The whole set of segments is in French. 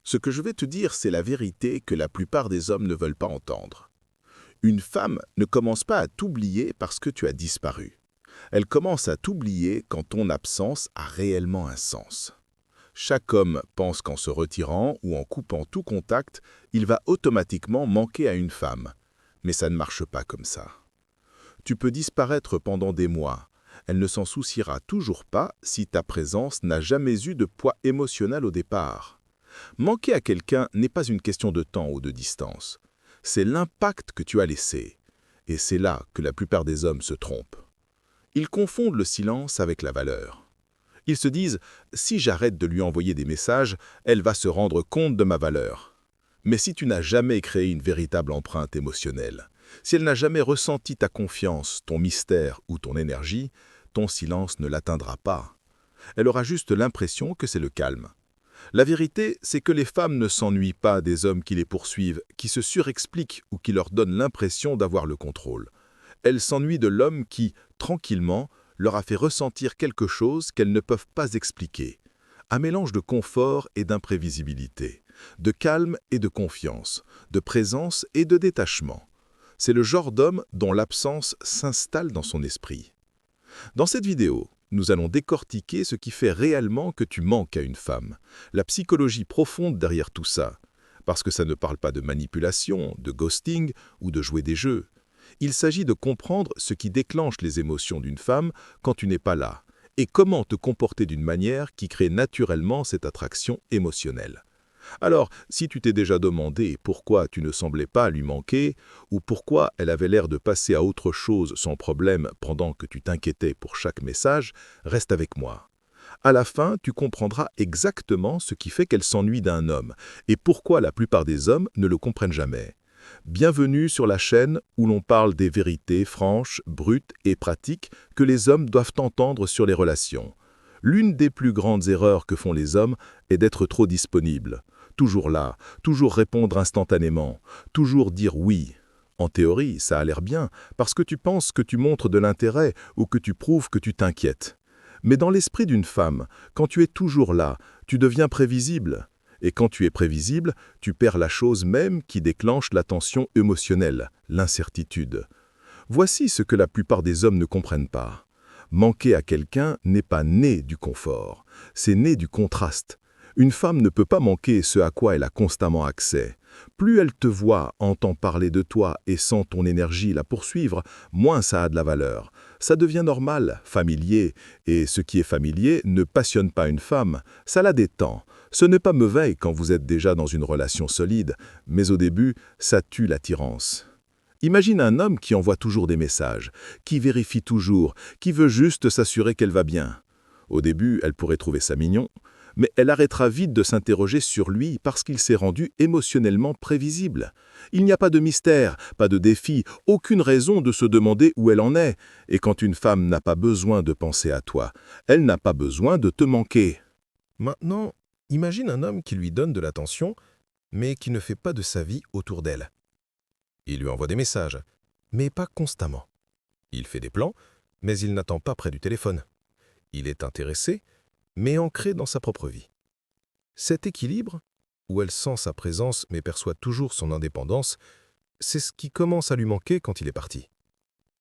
Ce que je vais te dire, c'est la vérité que la plupart des hommes ne veulent pas entendre. Une femme ne commence pas à t'oublier parce que tu as disparu. Elle commence à t'oublier quand ton absence a réellement un sens. Chaque homme pense qu'en se retirant ou en coupant tout contact, il va automatiquement manquer à une femme. Mais ça ne marche pas comme ça. Tu peux disparaître pendant des mois. Elle ne s'en souciera toujours pas si ta présence n'a jamais eu de poids émotionnel au départ. Manquer à quelqu'un n'est pas une question de temps ou de distance. C'est l'impact que tu as laissé. Et c'est là que la plupart des hommes se trompent. Ils confondent le silence avec la valeur. Ils se disent « si j'arrête de lui envoyer des messages, elle va se rendre compte de ma valeur ». Mais si tu n'as jamais créé une véritable empreinte émotionnelle, si elle n'a jamais ressenti ta confiance, ton mystère ou ton énergie, ton silence ne l'atteindra pas. Elle aura juste l'impression que c'est le calme. La vérité, c'est que les femmes ne s'ennuient pas des hommes qui les poursuivent, qui se surexpliquent ou qui leur donnent l'impression d'avoir le contrôle. Elles s'ennuient de l'homme qui, tranquillement, leur a fait ressentir quelque chose qu'elles ne peuvent pas expliquer. Un mélange de confort et d'imprévisibilité, de calme et de confiance, de présence et de détachement. C'est le genre d'homme dont l'absence s'installe dans son esprit. Dans cette vidéo, nous allons décortiquer ce qui fait réellement que tu manques à une femme, la psychologie profonde derrière tout ça, parce que ça ne parle pas de manipulation, de ghosting ou de jouer des jeux. Il s'agit de comprendre ce qui déclenche les émotions d'une femme quand tu n'es pas là, et comment te comporter d'une manière qui crée naturellement cette attraction émotionnelle. Alors, si tu t'es déjà demandé pourquoi tu ne semblais pas lui manquer, ou pourquoi elle avait l'air de passer à autre chose sans problème pendant que tu t'inquiétais pour chaque message, reste avec moi. À la fin, tu comprendras exactement ce qui fait qu'elle s'ennuie d'un homme, et pourquoi la plupart des hommes ne le comprennent jamais. Bienvenue sur la chaîne où l'on parle des vérités franches, brutes et pratiques que les hommes doivent entendre sur les relations. L'une des plus grandes erreurs que font les hommes est d'être trop disponibles. Toujours là, toujours répondre instantanément, toujours dire oui. En théorie, ça a l'air bien, parce que tu penses que tu montres de l'intérêt ou que tu prouves que tu t'inquiètes. Mais dans l'esprit d'une femme, quand tu es toujours là, tu deviens prévisible. Et quand tu es prévisible, tu perds la chose même qui déclenche la tension émotionnelle, l'incertitude. Voici ce que la plupart des hommes ne comprennent pas. Manquer à quelqu'un n'est pas né du confort, c'est né du contraste. Une femme ne peut pas manquer ce à quoi elle a constamment accès. Plus elle te voit, entend parler de toi et sent ton énergie la poursuivre, moins ça a de la valeur. Ça devient normal, familier, et ce qui est familier ne passionne pas une femme, ça la détend. Ce n'est pas mauvais quand vous êtes déjà dans une relation solide, mais au début, ça tue l'attirance. Imagine un homme qui envoie toujours des messages, qui vérifie toujours, qui veut juste s'assurer qu'elle va bien. Au début, elle pourrait trouver ça mignon, mais elle arrêtera vite de s'interroger sur lui parce qu'il s'est rendu émotionnellement prévisible. Il n'y a pas de mystère, pas de défi, aucune raison de se demander où elle en est. Et quand une femme n'a pas besoin de penser à toi, elle n'a pas besoin de te manquer. Maintenant, imagine un homme qui lui donne de l'attention, mais qui ne fait pas de sa vie autour d'elle. Il lui envoie des messages, mais pas constamment. Il fait des plans, mais il n'attend pas près du téléphone. Il est intéressé, mais ancré dans sa propre vie. Cet équilibre, où elle sent sa présence mais perçoit toujours son indépendance, c'est ce qui commence à lui manquer quand il est parti.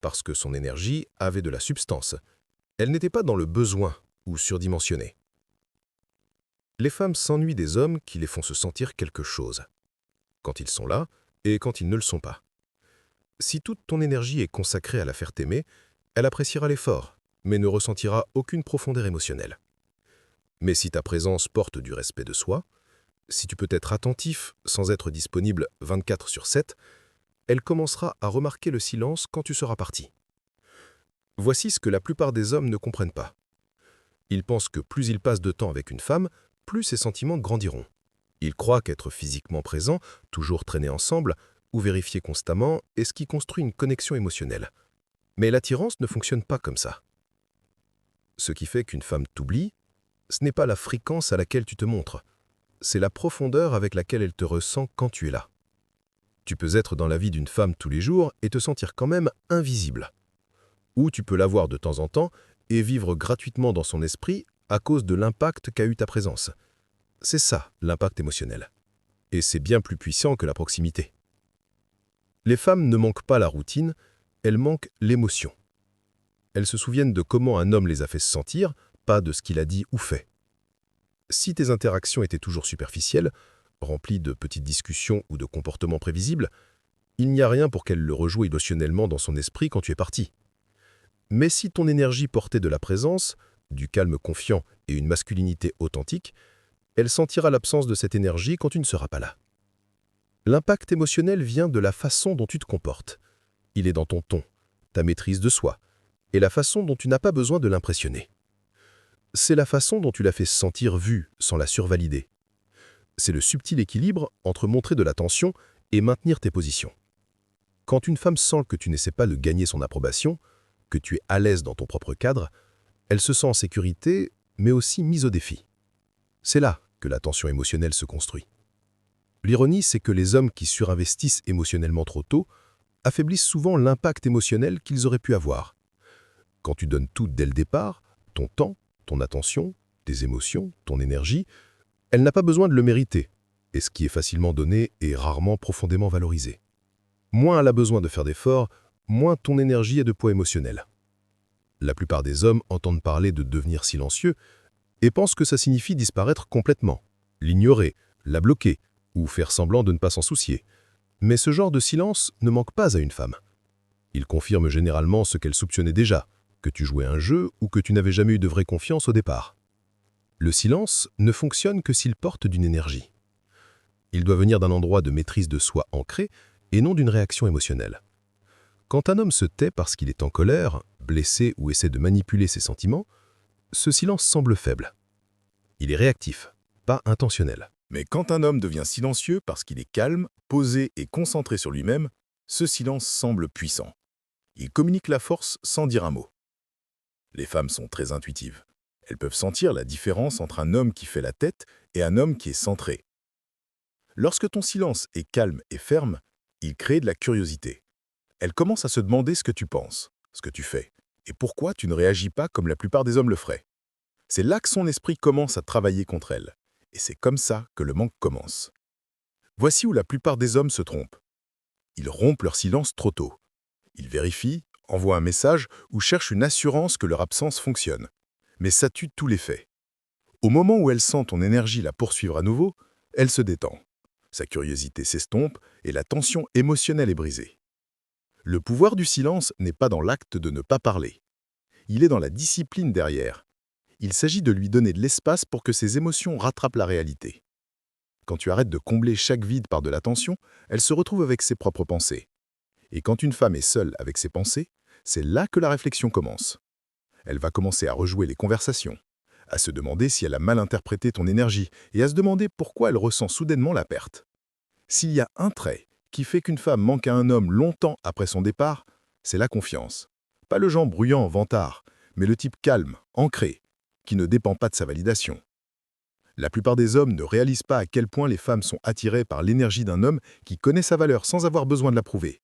Parce que son énergie avait de la substance. Elle n'était pas dans le besoin ou surdimensionnée. Les femmes s'ennuient des hommes qui les font se sentir quelque chose, quand ils sont là et quand ils ne le sont pas. Si toute ton énergie est consacrée à la faire t'aimer, elle appréciera l'effort, mais ne ressentira aucune profondeur émotionnelle. Mais si ta présence porte du respect de soi, si tu peux être attentif sans être disponible 24/7, elle commencera à remarquer le silence quand tu seras parti. Voici ce que la plupart des hommes ne comprennent pas. Ils pensent que plus ils passent de temps avec une femme, plus ses sentiments grandiront. Ils croient qu'être physiquement présent, toujours traîner ensemble ou vérifier constamment est ce qui construit une connexion émotionnelle. Mais l'attirance ne fonctionne pas comme ça. Ce qui fait qu'une femme t'oublie, ce n'est pas la fréquence à laquelle tu te montres, c'est la profondeur avec laquelle elle te ressent quand tu es là. Tu peux être dans la vie d'une femme tous les jours et te sentir quand même invisible. Ou tu peux la voir de temps en temps et vivre gratuitement dans son esprit à cause de l'impact qu'a eu ta présence. C'est ça, l'impact émotionnel. Et c'est bien plus puissant que la proximité. Les femmes ne manquent pas la routine, elles manquent l'émotion. Elles se souviennent de comment un homme les a fait se sentir, pas de ce qu'il a dit ou fait. Si tes interactions étaient toujours superficielles, remplies de petites discussions ou de comportements prévisibles, il n'y a rien pour qu'elle le rejoue émotionnellement dans son esprit quand tu es parti. Mais si ton énergie portait de la présence, du calme confiant et une masculinité authentique, elle sentira l'absence de cette énergie quand tu ne seras pas là. L'impact émotionnel vient de la façon dont tu te comportes. Il est dans ton ton, ta maîtrise de soi, et la façon dont tu n'as pas besoin de l'impressionner. C'est la façon dont tu la fais se sentir vue sans la survalider. C'est le subtil équilibre entre montrer de l'attention et maintenir tes positions. Quand une femme sent que tu n'essaies pas de gagner son approbation, que tu es à l'aise dans ton propre cadre, elle se sent en sécurité, mais aussi mise au défi. C'est là que la tension émotionnelle se construit. L'ironie, c'est que les hommes qui surinvestissent émotionnellement trop tôt affaiblissent souvent l'impact émotionnel qu'ils auraient pu avoir. Quand tu donnes tout dès le départ, ton temps, ton attention, tes émotions, ton énergie, elle n'a pas besoin de le mériter, et ce qui est facilement donné est rarement profondément valorisé. Moins elle a besoin de faire d'efforts, moins ton énergie est de poids émotionnel. La plupart des hommes entendent parler de devenir silencieux et pensent que ça signifie disparaître complètement, l'ignorer, la bloquer ou faire semblant de ne pas s'en soucier. Mais ce genre de silence ne manque pas à une femme. Il confirme généralement ce qu'elle soupçonnait déjà, que tu jouais un jeu ou que tu n'avais jamais eu de vraie confiance au départ. Le silence ne fonctionne que s'il porte d'une énergie. Il doit venir d'un endroit de maîtrise de soi ancré et non d'une réaction émotionnelle. Quand un homme se tait parce qu'il est en colère, blessé ou essaie de manipuler ses sentiments, ce silence semble faible. Il est réactif, pas intentionnel. Mais quand un homme devient silencieux parce qu'il est calme, posé et concentré sur lui-même, ce silence semble puissant. Il communique la force sans dire un mot. Les femmes sont très intuitives. Elles peuvent sentir la différence entre un homme qui fait la tête et un homme qui est centré. Lorsque ton silence est calme et ferme, il crée de la curiosité. Elle commence à se demander ce que tu penses, ce que tu fais, et pourquoi tu ne réagis pas comme la plupart des hommes le feraient. C'est là que son esprit commence à travailler contre elle. Et c'est comme ça que le manque commence. Voici où la plupart des hommes se trompent. Ils rompent leur silence trop tôt. Ils vérifient, envoient un message ou cherchent une assurance que leur absence fonctionne. Mais ça tue tout l'effet. Au moment où elle sent ton énergie la poursuivre à nouveau, elle se détend. Sa curiosité s'estompe et la tension émotionnelle est brisée. Le pouvoir du silence n'est pas dans l'acte de ne pas parler. Il est dans la discipline derrière. Il s'agit de lui donner de l'espace pour que ses émotions rattrapent la réalité. Quand tu arrêtes de combler chaque vide par de l'attention, elle se retrouve avec ses propres pensées. Et quand une femme est seule avec ses pensées, c'est là que la réflexion commence. Elle va commencer à rejouer les conversations, à se demander si elle a mal interprété ton énergie et à se demander pourquoi elle ressent soudainement la perte. S'il y a un trait qui fait qu'une femme manque à un homme longtemps après son départ, c'est la confiance. Pas le genre bruyant, vantard, mais le type calme, ancré, qui ne dépend pas de sa validation. La plupart des hommes ne réalisent pas à quel point les femmes sont attirées par l'énergie d'un homme qui connaît sa valeur sans avoir besoin de la prouver.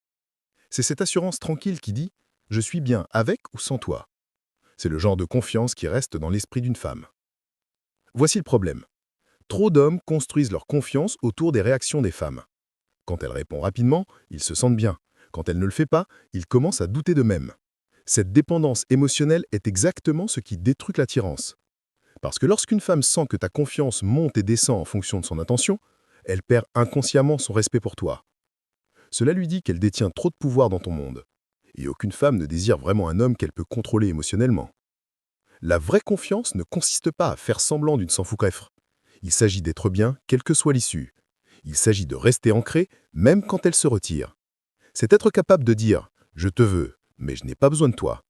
C'est cette assurance tranquille qui dit « je suis bien avec ou sans toi ». C'est le genre de confiance qui reste dans l'esprit d'une femme. Voici le problème. Trop d'hommes construisent leur confiance autour des réactions des femmes. Quand elle répond rapidement, ils se sentent bien. Quand elle ne le fait pas, ils commencent à douter d'eux-mêmes. Cette dépendance émotionnelle est exactement ce qui détruit l'attirance. Parce que lorsqu'une femme sent que ta confiance monte et descend en fonction de son intention, elle perd inconsciemment son respect pour toi. Cela lui dit qu'elle détient trop de pouvoir dans ton monde. Et aucune femme ne désire vraiment un homme qu'elle peut contrôler émotionnellement. La vraie confiance ne consiste pas à faire semblant d'une sans-foucrèfre. Il s'agit d'être bien, quelle que soit l'issue. Il s'agit de rester ancré, même quand elle se retire. C'est être capable de dire « je te veux, mais je n'ai pas besoin de toi ».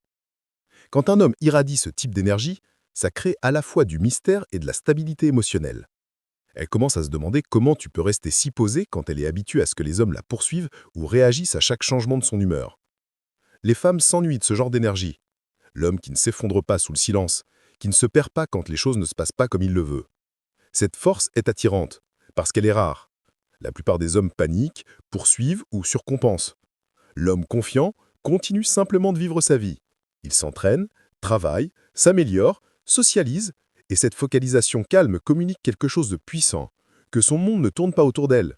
Quand un homme irradie ce type d'énergie, ça crée à la fois du mystère et de la stabilité émotionnelle. Elle commence à se demander comment tu peux rester si posée quand elle est habituée à ce que les hommes la poursuivent ou réagissent à chaque changement de son humeur. Les femmes s'ennuient de ce genre d'énergie. L'homme qui ne s'effondre pas sous le silence, qui ne se perd pas quand les choses ne se passent pas comme il le veut. Cette force est attirante, parce qu'elle est rare. La plupart des hommes paniquent, poursuivent ou surcompensent. L'homme confiant continue simplement de vivre sa vie. Il s'entraîne, travaille, s'améliore, socialise Et cette focalisation calme communique quelque chose de puissant, que son monde ne tourne pas autour d'elle.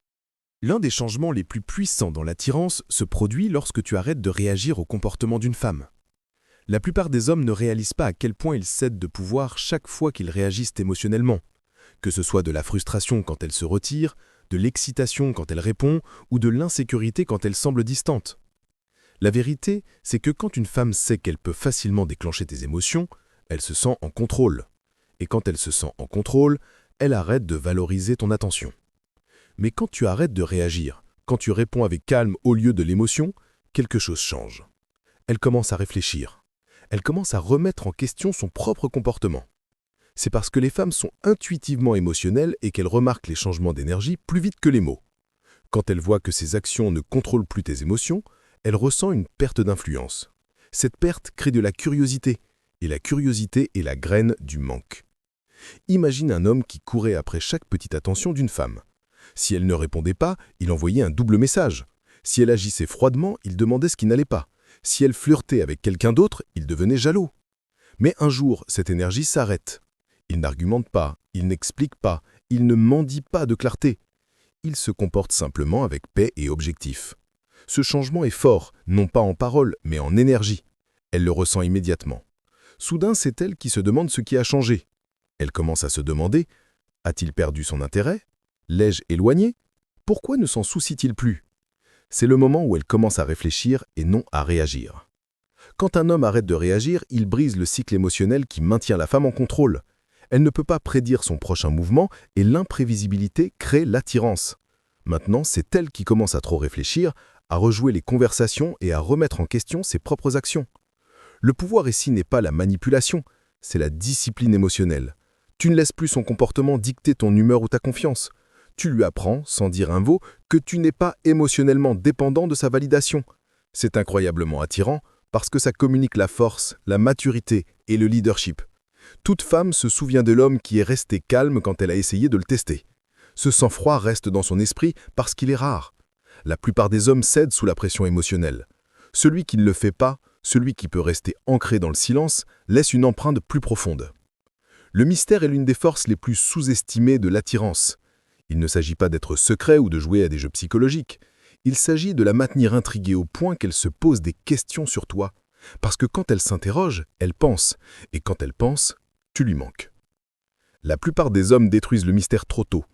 L'un des changements les plus puissants dans l'attirance se produit lorsque tu arrêtes de réagir au comportement d'une femme. La plupart des hommes ne réalisent pas à quel point ils cèdent de pouvoir chaque fois qu'ils réagissent émotionnellement, que ce soit de la frustration quand elle se retire, de l'excitation quand elle répond ou de l'insécurité quand elle semble distante. La vérité, c'est que quand une femme sait qu'elle peut facilement déclencher tes émotions, elle se sent en contrôle. Et quand elle se sent en contrôle, elle arrête de valoriser ton attention. Mais quand tu arrêtes de réagir, quand tu réponds avec calme au lieu de l'émotion, quelque chose change. Elle commence à réfléchir. Elle commence à remettre en question son propre comportement. C'est parce que les femmes sont intuitivement émotionnelles et qu'elles remarquent les changements d'énergie plus vite que les mots. Quand elle voit que ses actions ne contrôlent plus tes émotions, elle ressent une perte d'influence. Cette perte crée de la curiosité, et la curiosité est la graine du manque. Imagine un homme qui courait après chaque petite attention d'une femme. Si elle ne répondait pas, il envoyait un double message. Si elle agissait froidement, il demandait ce qui n'allait pas. Si elle flirtait avec quelqu'un d'autre, il devenait jaloux. Mais un jour, cette énergie s'arrête. Il n'argumente pas, il n'explique pas, il ne mendie pas de clarté. Il se comporte simplement avec paix et objectif. Ce changement est fort, non pas en parole, mais en énergie. Elle le ressent immédiatement. Soudain, c'est elle qui se demande ce qui a changé. Elle commence à se demander, a-t-il perdu son intérêt? L'ai-je éloigné? Pourquoi ne s'en soucie-t-il plus? C'est le moment où elle commence à réfléchir et non à réagir. Quand un homme arrête de réagir, il brise le cycle émotionnel qui maintient la femme en contrôle. Elle ne peut pas prédire son prochain mouvement et l'imprévisibilité crée l'attirance. Maintenant, c'est elle qui commence à trop réfléchir, à rejouer les conversations et à remettre en question ses propres actions. Le pouvoir ici n'est pas la manipulation, c'est la discipline émotionnelle. Tu ne laisses plus son comportement dicter ton humeur ou ta confiance. Tu lui apprends, sans dire un mot, que tu n'es pas émotionnellement dépendant de sa validation. C'est incroyablement attirant parce que ça communique la force, la maturité et le leadership. Toute femme se souvient de l'homme qui est resté calme quand elle a essayé de le tester. Ce sang-froid reste dans son esprit parce qu'il est rare. La plupart des hommes cèdent sous la pression émotionnelle. Celui qui ne le fait pas, celui qui peut rester ancré dans le silence, laisse une empreinte plus profonde. Le mystère est l'une des forces les plus sous-estimées de l'attirance. Il ne s'agit pas d'être secret ou de jouer à des jeux psychologiques. Il s'agit de la maintenir intriguée au point qu'elle se pose des questions sur toi. Parce que quand elle s'interroge, elle pense. Et quand elle pense, tu lui manques. La plupart des hommes détruisent le mystère trop tôt.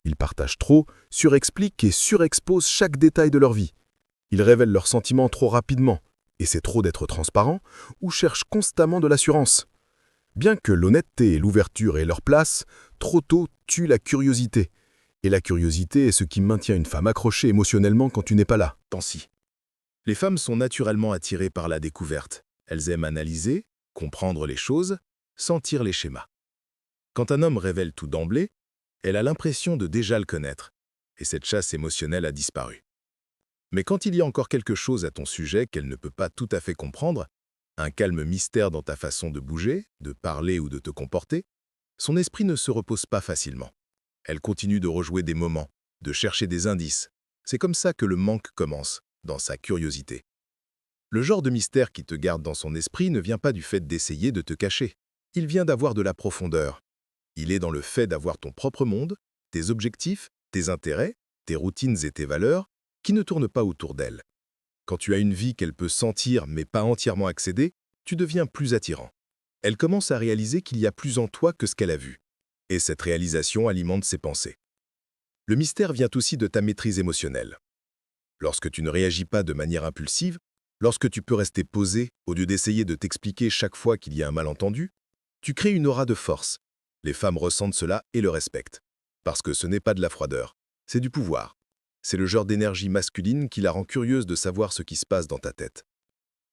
Ils partagent trop, surexpliquent et surexposent chaque détail de leur vie. Ils révèlent leurs sentiments trop rapidement, et c'est trop d'être transparent, ou cherchent constamment de l'assurance. Bien que l'honnêteté et l'ouverture aient leur place, trop tôt tue la curiosité. Et la curiosité est ce qui maintient une femme accrochée émotionnellement quand tu n'es pas là. Tant-ci. Les femmes sont naturellement attirées par la découverte. Elles aiment analyser, comprendre les choses, sentir les schémas. Quand un homme révèle tout d'emblée, elle a l'impression de déjà le connaître, et cette chasse émotionnelle a disparu. Mais quand il y a encore quelque chose à ton sujet qu'elle ne peut pas tout à fait comprendre, un calme mystère dans ta façon de bouger, de parler ou de te comporter, son esprit ne se repose pas facilement. Elle continue de rejouer des moments, de chercher des indices. C'est comme ça que le manque commence, dans sa curiosité. Le genre de mystère qui te garde dans son esprit ne vient pas du fait d'essayer de te cacher. Il vient d'avoir de la profondeur. Il est dans le fait d'avoir ton propre monde, tes objectifs, tes intérêts, tes routines et tes valeurs, qui ne tournent pas autour d'elle. Quand tu as une vie qu'elle peut sentir mais pas entièrement accéder, tu deviens plus attirant. Elle commence à réaliser qu'il y a plus en toi que ce qu'elle a vu. Et cette réalisation alimente ses pensées. Le mystère vient aussi de ta maîtrise émotionnelle. Lorsque tu ne réagis pas de manière impulsive, lorsque tu peux rester posé au lieu d'essayer de t'expliquer chaque fois qu'il y a un malentendu, tu crées une aura de force. Les femmes ressentent cela et le respectent. Parce que ce n'est pas de la froideur, c'est du pouvoir. C'est le genre d'énergie masculine qui la rend curieuse de savoir ce qui se passe dans ta tête.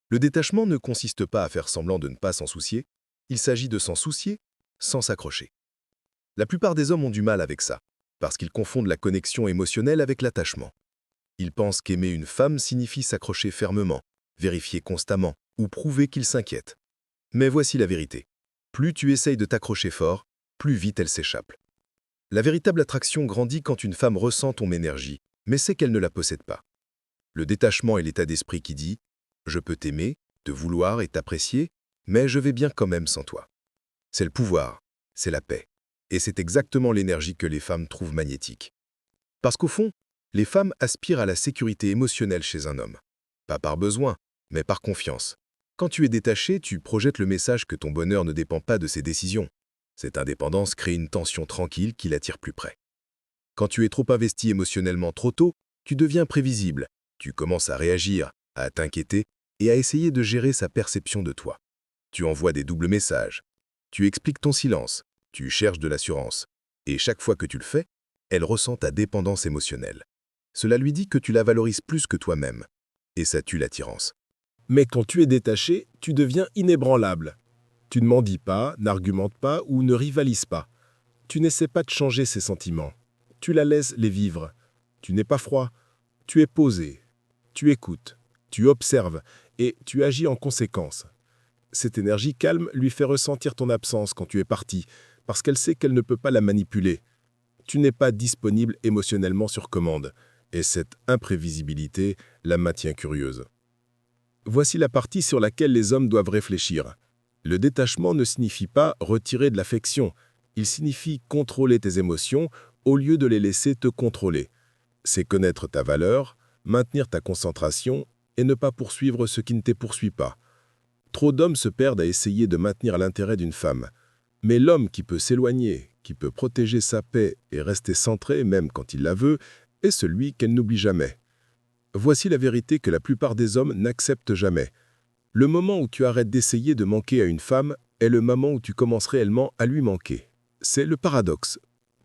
Le détachement ne consiste pas à faire semblant de ne pas s'en soucier, il s'agit de s'en soucier sans s'accrocher. La plupart des hommes ont du mal avec ça, parce qu'ils confondent la connexion émotionnelle avec l'attachement. Ils pensent qu'aimer une femme signifie s'accrocher fermement, vérifier constamment ou prouver qu'ils s'inquiètent. Mais voici la vérité. Plus tu essayes de t'accrocher fort, plus vite elle s'échappe. La véritable attraction grandit quand une femme ressent ton énergie, mais sait qu'elle ne la possède pas. Le détachement est l'état d'esprit qui dit « Je peux t'aimer, te vouloir et t'apprécier, mais je vais bien quand même sans toi ». C'est le pouvoir, c'est la paix. Et c'est exactement l'énergie que les femmes trouvent magnétique. Parce qu'au fond, les femmes aspirent à la sécurité émotionnelle chez un homme. Pas par besoin, mais par confiance. Quand tu es détaché, tu projettes le message que ton bonheur ne dépend pas de ses décisions. Cette indépendance crée une tension tranquille qui l'attire plus près. Quand tu es trop investi émotionnellement trop tôt, tu deviens prévisible. Tu commences à réagir, à t'inquiéter et à essayer de gérer sa perception de toi. Tu envoies des doubles messages. Tu expliques ton silence. Tu cherches de l'assurance. Et chaque fois que tu le fais, elle ressent ta dépendance émotionnelle. Cela lui dit que tu la valorises plus que toi-même. Et ça tue l'attirance. Mais quand tu es détaché, tu deviens inébranlable. Tu ne mendis pas, n'argumentes pas ou ne rivalises pas. Tu n'essaies pas de changer ses sentiments. Tu la laisses les vivre. Tu n'es pas froid. Tu es posé. Tu écoutes. Tu observes et tu agis en conséquence. Cette énergie calme lui fait ressentir ton absence quand tu es parti, parce qu'elle sait qu'elle ne peut pas la manipuler. Tu n'es pas disponible émotionnellement sur commande, et cette imprévisibilité la maintient curieuse. Voici la partie sur laquelle les hommes doivent réfléchir. Le détachement ne signifie pas retirer de l'affection, il signifie contrôler tes émotions au lieu de les laisser te contrôler. C'est connaître ta valeur, maintenir ta concentration et ne pas poursuivre ce qui ne te poursuit pas. Trop d'hommes se perdent à essayer de maintenir l'intérêt d'une femme. Mais l'homme qui peut s'éloigner, qui peut protéger sa paix et rester centré même quand il la veut, est celui qu'elle n'oublie jamais. Voici la vérité que la plupart des hommes n'acceptent jamais. Le moment où tu arrêtes d'essayer de manquer à une femme est le moment où tu commences réellement à lui manquer. C'est le paradoxe.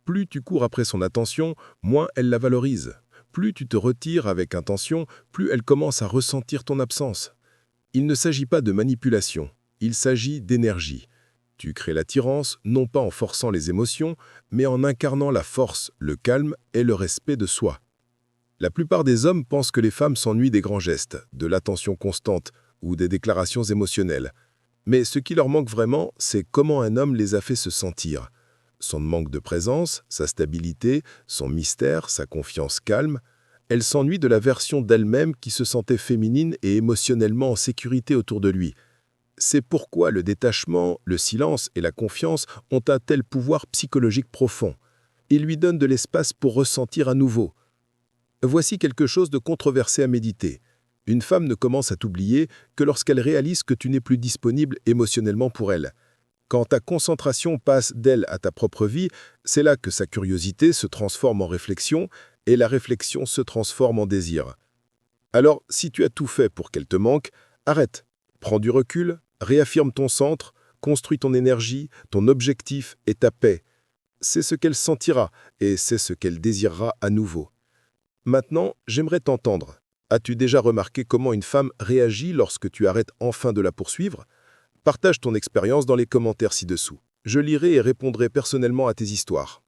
Plus tu cours après son attention, moins elle la valorise. Plus tu te retires avec intention, plus elle commence à ressentir ton absence. Il ne s'agit pas de manipulation, il s'agit d'énergie. Tu crées l'attirance non pas en forçant les émotions, mais en incarnant la force, le calme et le respect de soi. La plupart des hommes pensent que les femmes s'ennuient des grands gestes, de l'attention constante ou des déclarations émotionnelles. Mais ce qui leur manque vraiment, c'est comment un homme les a fait se sentir. Son manque de présence, sa stabilité, son mystère, sa confiance calme. Elles s'ennuient de la version d'elle-même qui se sentait féminine et émotionnellement en sécurité autour de lui. C'est pourquoi le détachement, le silence et la confiance ont un tel pouvoir psychologique profond. Ils lui donnent de l'espace pour ressentir à nouveau. Voici quelque chose de controversé à méditer. Une femme ne commence à t'oublier que lorsqu'elle réalise que tu n'es plus disponible émotionnellement pour elle. Quand ta concentration passe d'elle à ta propre vie, c'est là que sa curiosité se transforme en réflexion et la réflexion se transforme en désir. Alors, si tu as tout fait pour qu'elle te manque, arrête, prends du recul, réaffirme ton centre, construis ton énergie, ton objectif et ta paix. C'est ce qu'elle sentira et c'est ce qu'elle désirera à nouveau. Maintenant, j'aimerais t'entendre. As-tu déjà remarqué comment une femme réagit lorsque tu arrêtes enfin de la poursuivre ? Partage ton expérience dans les commentaires ci-dessous. Je lirai et répondrai personnellement à tes histoires.